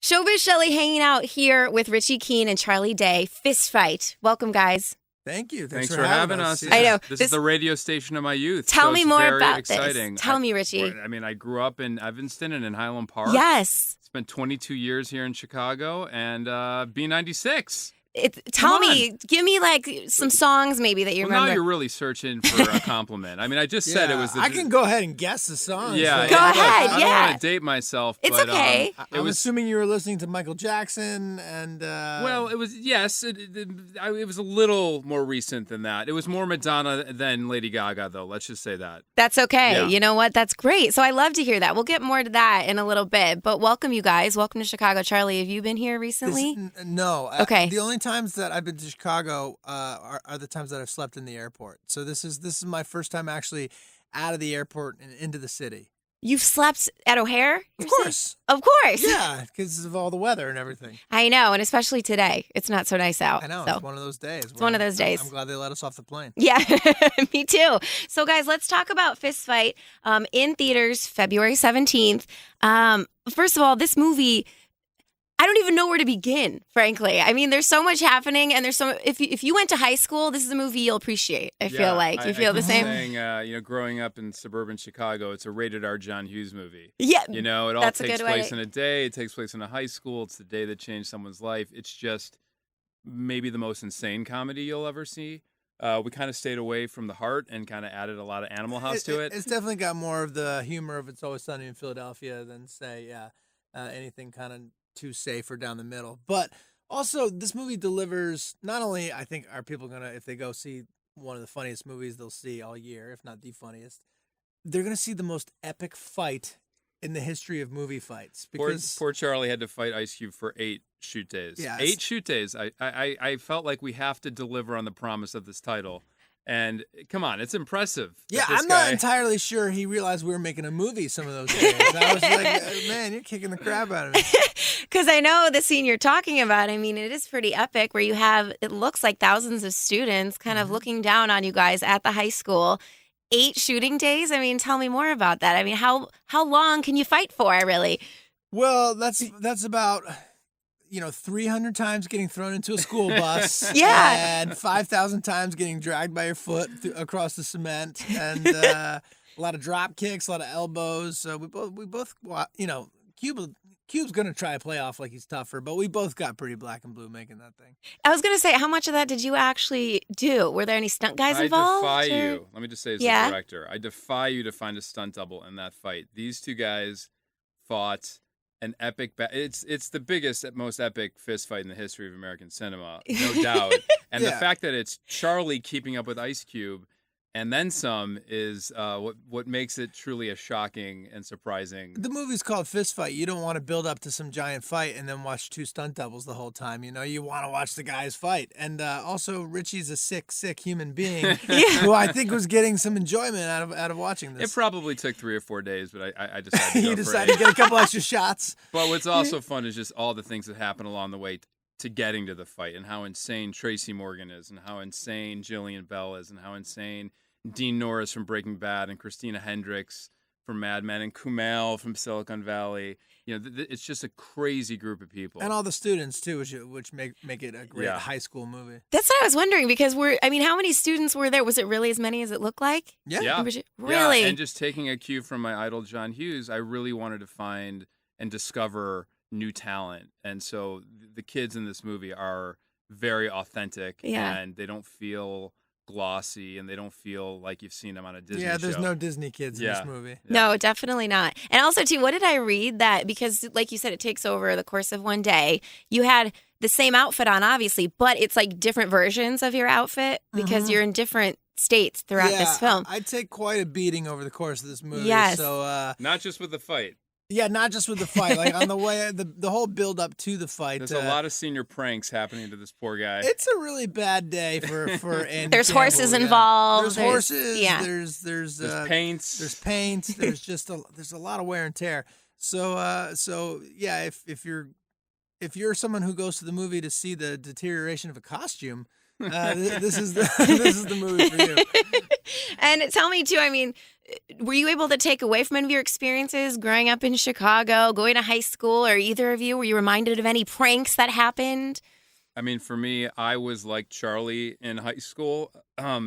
Showbiz Shelley hanging out here with Richie Keene and Charlie Day. Fist fight. Welcome, guys. Thank you. Thanks for having us. I know. This is the radio station of my youth. Tell me more very about exciting. this. Tell me, Richie. I mean, I grew up in Evanston and in Highland Park. Yes. Spent 22 years here in Chicago and B96. Tell me, give me like some songs maybe that you remember. Now you're really searching for a compliment. I mean, I just said it was. I can go ahead and guess the songs. Yeah, go ahead. I don't want to date myself. It's but, okay. I'm assuming you were listening to Michael Jackson and. Well, it was it was a little more recent than that. It was more Madonna than Lady Gaga, though. Let's just say that. That's okay. Yeah. You know what? That's great. So I love to hear that. We'll get more to that in a little bit. But welcome, you guys. Welcome to Chicago. Charlie, have you been here recently? No. Okay. The only times that I've been to Chicago are the times that I've slept in the airport. So this is my first time actually out of the airport and into the city. You've slept at O'Hare? Of course. Of course. Yeah, because of all the weather and everything. I know, and especially today. It's not so nice out. I know. So. It's one of those days. It's one of those days. I'm glad they let us off the plane. Yeah, me too. So, guys, let's talk about Fist Fight in theaters February 17th. First of all, this movie, I don't even know where to begin, frankly. I mean, there's so much happening, and there's so. If you went to high school, this is a movie you'll appreciate. I feel like you feel the same. Saying, growing up in suburban Chicago, it's a rated R John Hughes movie. Yeah, it all takes place in a day. It takes place in a high school. It's the day that changed someone's life. It's just maybe the most insane comedy you'll ever see. We kind of stayed away from the heart and kind of added a lot of Animal House to it. It's definitely got more of the humor of It's Always Sunny in Philadelphia than say, anything kind of too safe or down the middle. But also, this movie delivers, not only I think are people going to, if they go see one of the funniest movies they'll see all year, if not the funniest, they're going to see the most epic fight in the history of movie fights. Because poor Charlie had to fight Ice Cube for 8 shoot days. Yeah, 8 shoot days. I felt like we have to deliver on the promise of this title. And come on, it's impressive. Yeah, I'm not entirely sure he realized we were making a movie some of those days. I was like, man, you're kicking the crap out of me. Because I know the scene you're talking about, I mean, it is pretty epic where you have, it looks like thousands of students kind of looking down on you guys at the high school. 8 shooting days? I mean, tell me more about that. I mean, how long can you fight for, really? Well, that's about... 300 times getting thrown into a school bus. Yeah. And 5,000 times getting dragged by your foot across the cement. And a lot of drop kicks, a lot of elbows. So we both, Cube's going to try to play off like he's tougher, but we both got pretty black and blue making that thing. I was going to say, how much of that did you actually do? Were there any stunt guys involved? I defy you. Let me just say as the director, I defy you to find a stunt double in that fight. These two guys fought an epic it's the biggest, most epic fist fight in the history of American cinema, no doubt. And the fact that it's Charlie keeping up with Ice Cube and then some is what makes it truly a shocking and surprising. The movie's called Fist Fight. You don't want to build up to some giant fight and then watch 2 stunt doubles the whole time. You want to watch the guys fight. And also, Richie's a sick human being who I think was getting some enjoyment out of watching this. It probably took 3 or 4 days, but I decided to go You decided to get a couple extra shots. But what's also fun is just all the things that happen along the way to getting to the fight, and how insane Tracy Morgan is, and how insane Jillian Bell is, and how insane Dean Norris from Breaking Bad, and Christina Hendricks from Mad Men, and Kumail from Silicon Valley. It's just a crazy group of people. And all the students, too, which make it a great high school movie. That's what I was wondering, because how many students were there? Was it really as many as it looked like? Yeah. Really? Yeah, and just taking a cue from my idol, John Hughes, I really wanted to find and discover new talent. And so the kids in this movie are very authentic, and they don't feel glossy, and they don't feel like you've seen them on a Disney show. Yeah, there's no Disney kids in this movie. No, definitely not. And also, too, what did I read? That because, like you said, it takes over the course of one day. You had the same outfit on, obviously, but it's like different versions of your outfit because you're in different states throughout this film. I take quite a beating over the course of this movie. Yes. So, not just with the fight. Yeah, not just with the fight. Like on the way, the whole build up to the fight. There's a lot of senior pranks happening to this poor guy. It's a really bad day for Andy There's Campbell, horses involved. There's horses. Yeah. There's paints. There's paint. There's just there's a lot of wear and tear. So yeah, if you're someone who goes to the movie to see the deterioration of a costume, this is the movie for you. And tell me too, I mean, were you able to take away from any of your experiences growing up in Chicago, going to high school, or either of you? Were you reminded of any pranks that happened? I mean, for me, I was like Charlie in high school.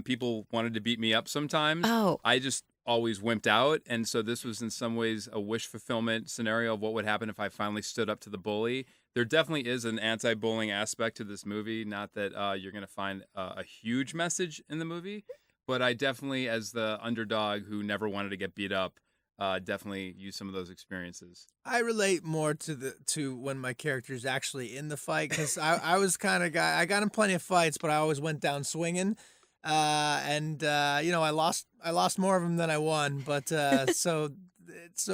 People wanted to beat me up sometimes. Oh. I just always wimped out. And so this was in some ways a wish fulfillment scenario of what would happen if I finally stood up to the bully. There definitely is an anti-bullying aspect to this movie. Not that you're going to find a huge message in the movie, but I definitely, as the underdog who never wanted to get beat up, definitely use some of those experiences. I relate more to when my character's actually in the fight, because I was kind of guy. I got in plenty of fights, but I always went down swinging, and I lost more of them than I won. But so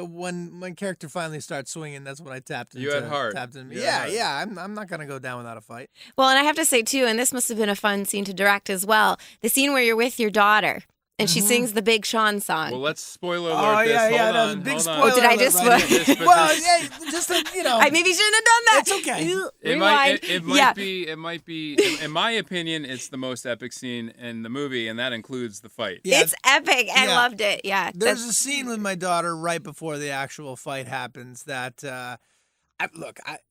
when my character finally starts swinging, that's when I tapped into. You had heart. Tapped in. You had heart. Yeah. I'm not gonna go down without a fight. Well, and I have to say too, and this must have been a fun scene to direct as well. The scene where you're with your daughter. And she sings the Big Sean song. Well, let's spoiler alert this. Hold on. Big spoiler Oh, did I just? alert right well, yeah, just I maybe shouldn't have done that. It's okay. It might be. In my opinion, it's the most epic scene in the movie, and that includes the fight. Yeah, it's epic. I loved it. Yeah. There's a scene with my daughter right before the actual fight happens that.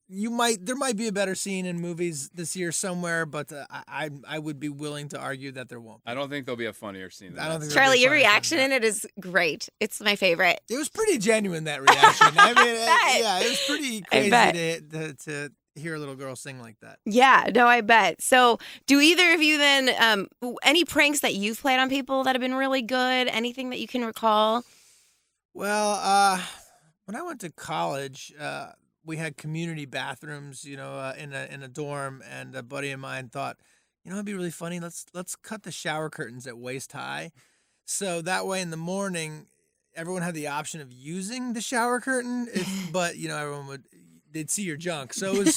There might be a better scene in movies this year somewhere, but I would be willing to argue that there won't be. I don't think there'll be a funnier scene than I don't that. think Charlie, your reaction in it is great. It's my favorite. It was pretty genuine, that reaction. I mean, it was pretty crazy to hear a little girl sing like that. Yeah, no, I bet. So do either of you then, any pranks that you've played on people that have been really good? Anything that you can recall? Well, when I went to college, we had community bathrooms, in a dorm, and a buddy of mine thought, it'd be really funny. Let's cut the shower curtains at waist high, so that way in the morning, everyone had the option of using the shower curtain, but everyone they'd see your junk. So it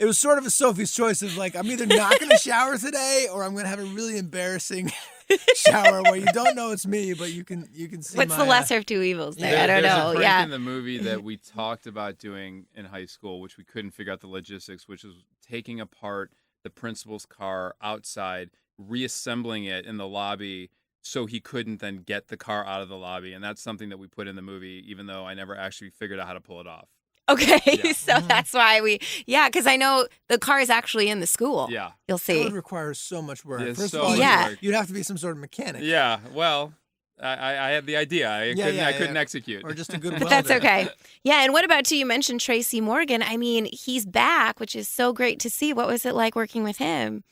was sort of a Sophie's choice of like, I'm either not going to shower today, or I'm going to have a really embarrassing shower where you don't know it's me, but you can see. What's the lesser of two evils there? I don't know. know. There's a prank in the movie that we talked about doing in high school, which we couldn't figure out the logistics, which is taking apart the principal's car outside, reassembling it in the lobby so he couldn't then get the car out of the lobby. And that's something that we put in the movie, even though I never actually figured out how to pull it off. Okay, so that's why because I know the car is actually in the school. Yeah. You'll see. It would require so much work. Yeah, First so of all, much work. You'd have to be some sort of mechanic. Yeah, well, I had the idea. I couldn't execute. Or just a good But welder. that's okay. Yeah, and what about you mentioned Tracy Morgan. I mean, he's back, which is so great to see. What was it like working with him?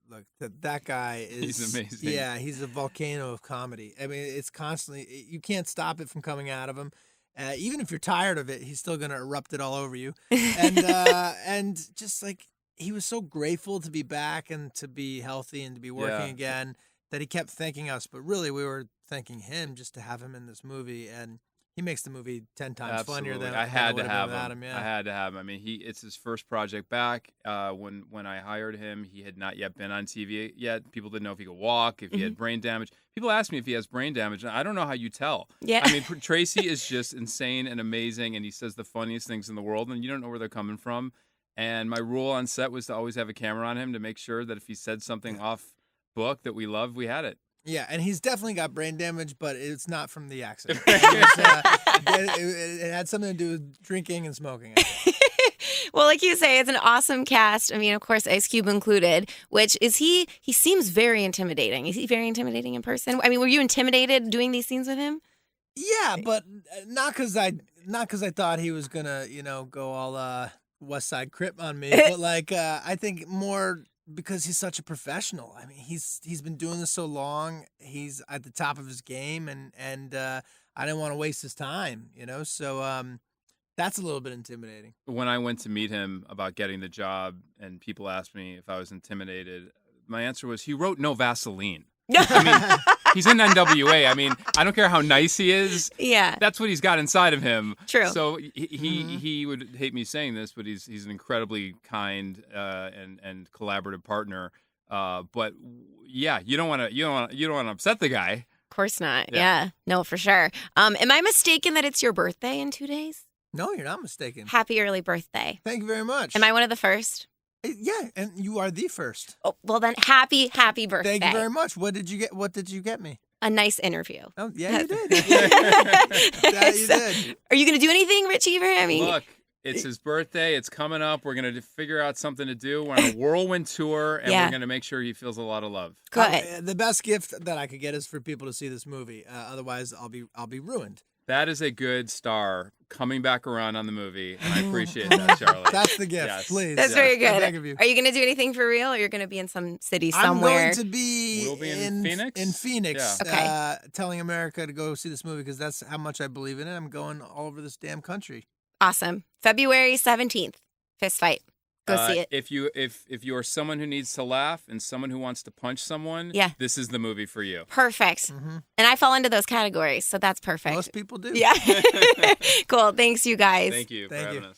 Look, that guy is... He's amazing. Yeah, he's a volcano of comedy. I mean, it's constantly... You can't stop it from coming out of him. Even if you're tired of it, he's still going to erupt it all over you. And just like, he was so grateful to be back and to be healthy and to be working again that he kept thanking us. But really, we were thanking him just to have him in this movie. And he makes the movie 10 times funnier than I had to have him. I had to have him. I mean, it's his first project back. When I hired him, he had not yet been on TV yet. People didn't know if he could walk, if he had brain damage. People ask me if he has brain damage, and I don't know how you tell. Yeah. I mean, Tracy is just insane and amazing, and he says the funniest things in the world, and you don't know where they're coming from. And my rule on set was to always have a camera on him to make sure that if he said something off book that we loved, we had it. Yeah, and he's definitely got brain damage, but it's not from the accident. It had something to do with drinking and smoking. Well, like you say, it's an awesome cast. I mean, of course, Ice Cube included, which is he seems very intimidating. Is he very intimidating in person? I mean, were you intimidated doing these scenes with him? Yeah, but not because I thought he was gonna, go all West Side Crip on me, but like I think more because he's such a professional. I mean, he's been doing this so long. He's at the top of his game, and I didn't want to waste his time, So that's a little bit intimidating. When I went to meet him about getting the job, and people asked me if I was intimidated, my answer was he wrote No Vaseline. I mean, he's in NWA. I mean, I don't care how nice he is. Yeah, that's what he's got inside of him. True. So he would hate me saying this, but he's an incredibly kind and collaborative partner. But yeah, you don't want to upset the guy. Of course not. Yeah. No, for sure. Am I mistaken that it's your birthday in 2 days? No, you're not mistaken. Happy early birthday. Thank you very much. Am I one of the first? Yeah, and you are the first. Oh, well then, happy birthday. Thank you very much. What did you get me? A nice interview. Oh, yeah, you did. Yeah, you did. Are you going to do anything, Richie, for him? Look, it's his birthday. It's coming up. We're going to figure out something to do. We're on a whirlwind tour, and we're going to make sure he feels a lot of love. Good. The best gift that I could get is for people to see this movie. Otherwise, I'll be ruined. That is a good star coming back around on the movie, and I appreciate that, Charlie. That's the gift, Yes. please. That's very good. Thank you. Are you going to do anything for real, or you're going to be in some city somewhere? I'm going to be, We'll be in Phoenix? In Phoenix, Yeah. telling America to go see this movie because that's how much I believe in it. I'm going all over this damn country. Awesome. February 17th, Fist Fight. Go see it. If you are someone who needs to laugh and someone who wants to punch someone, this is the movie for you. Perfect. And I fall into those categories, so that's perfect. Most people do. Yeah. Cool. Thanks, you guys. Thank you for having us.